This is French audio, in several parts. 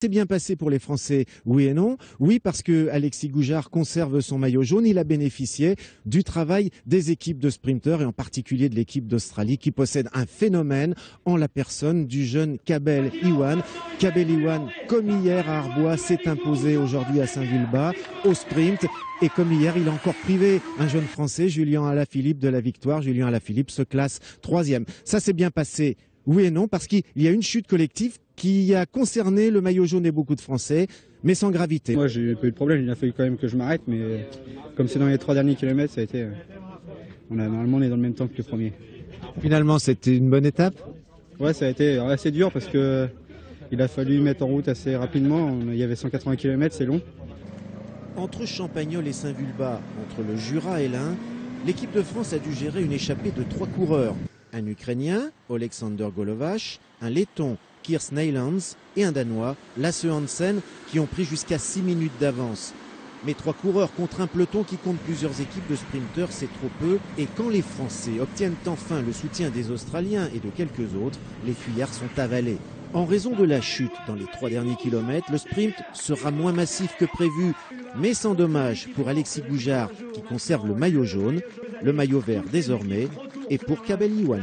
C'est bien passé pour les Français, oui et non. Oui, parce que Alexis Goujard conserve son maillot jaune. Il a bénéficié du travail des équipes de sprinteurs et en particulier de l'équipe d'Australie qui possède un phénomène en la personne du jeune Kabel Iwan. Kabel Iwan, comme hier à Arbois, s'est imposé aujourd'hui à Saint-Vulbas au sprint. Et comme hier, il a encore privé un jeune Français, Julien Alaphilippe, de la victoire. Julien Alaphilippe se classe 3e. Ça s'est bien passé. Oui et non, parce qu'il y a une chute collective qui a concerné le maillot jaune et beaucoup de Français, mais sans gravité. Moi, j'ai pas eu de problème, il a fallu quand même que je m'arrête, mais comme c'est dans les 3 derniers kilomètres, ça a été... Normalement, on est dans le même temps que le premier. Finalement, c'était une bonne étape? Ouais, ça a été assez dur parce que il a fallu mettre en route assez rapidement. Il y avait 180 km, c'est long. Entre Champagnole et Saint-Vulbas, entre le Jura et l'Ain, l'équipe de France a dû gérer une échappée de 3 coureurs. Un Ukrainien, Alexander Golovash, un Letton, Kirst Neylands, et un Danois, Lasse Hansen, qui ont pris jusqu'à 6 minutes d'avance. Mais 3 coureurs contre un peloton qui compte plusieurs équipes de sprinteurs, c'est trop peu. Et quand les Français obtiennent enfin le soutien des Australiens et de quelques autres, les fuyards sont avalés. En raison de la chute dans les 3 derniers kilomètres, le sprint sera moins massif que prévu, mais sans dommage pour Alexis Goujard qui conserve le maillot jaune, le maillot vert désormais, et pour Kabel Iwan.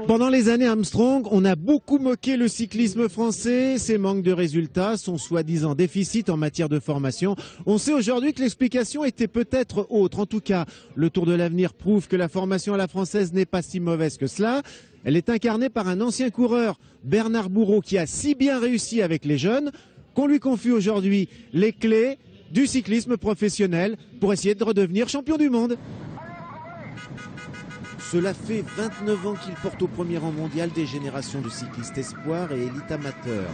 Pendant les années Armstrong, on a beaucoup moqué le cyclisme français, ses manques de résultats, son soi-disant déficit en matière de formation. On sait aujourd'hui que l'explication était peut-être autre. En tout cas, le Tour de l'Avenir prouve que la formation à la française n'est pas si mauvaise que cela. Elle est incarnée par un ancien coureur, Bernard Bourreau, qui a si bien réussi avec les jeunes qu'on lui confie aujourd'hui les clés du cyclisme professionnel pour essayer de redevenir champion du monde. Cela fait 29 ans qu'il porte au premier rang mondial des générations de cyclistes espoirs et élites amateurs.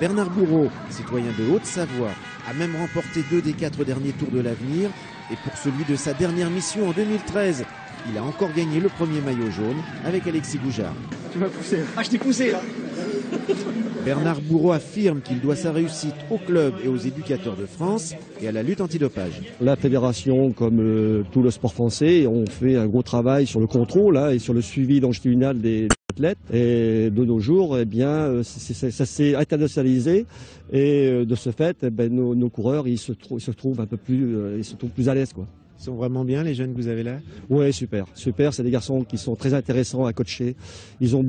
Bernard Bourreau, citoyen de Haute-Savoie, a même remporté 2 des 4 derniers Tours de l'Avenir. Et pour celui de sa dernière mission en 2013, il a encore gagné le premier maillot jaune avec Alexis Goujard. Tu m'as poussé. Ah, je t'ai poussé là. Bernard Bourreau affirme qu'il doit sa réussite au club et aux éducateurs de France et à la lutte antidopage. La fédération, comme tout le sport français, ont fait un gros travail sur le contrôle et sur le suivi longitudinal des athlètes. Et de nos jours, eh bien, ça s'est internationalisé et de ce fait, eh ben, nos coureurs ils se trouvent un peu plus, ils se trouvent plus à l'aise, quoi. Ils sont vraiment bien les jeunes que vous avez là? Oui, super, super. C'est des garçons qui sont très intéressants à coacher. Ils sont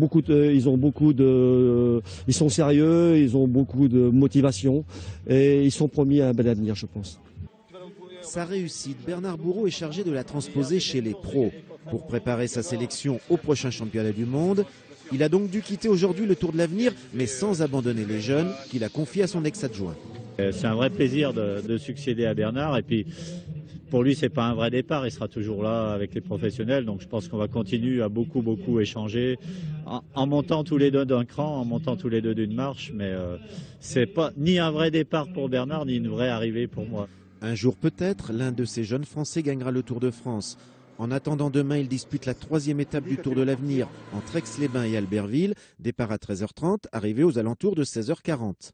sérieux, ils ont beaucoup de motivation et ils sont promis à un bel avenir, je pense. Sa réussite, Bernard Bourreau est chargé de la transposer chez les pros pour préparer sa sélection au prochain championnat du monde. Il a donc dû quitter aujourd'hui le Tour de l'Avenir, mais sans abandonner les jeunes qu'il a confiés à son ex-adjoint. C'est un vrai plaisir de succéder à Bernard et puis pour lui c'est pas un vrai départ, il sera toujours là avec les professionnels, donc je pense qu'on va continuer à beaucoup échanger en montant tous les deux d'un cran, en montant tous les deux d'une marche, mais c'est pas ni un vrai départ pour Bernard ni une vraie arrivée pour moi. Un jour peut-être, l'un de ces jeunes Français gagnera le Tour de France. En attendant demain, il dispute la 3e étape du Tour de l'Avenir entre Aix-les-Bains et Albertville, départ à 13h30, arrivée aux alentours de 16h40.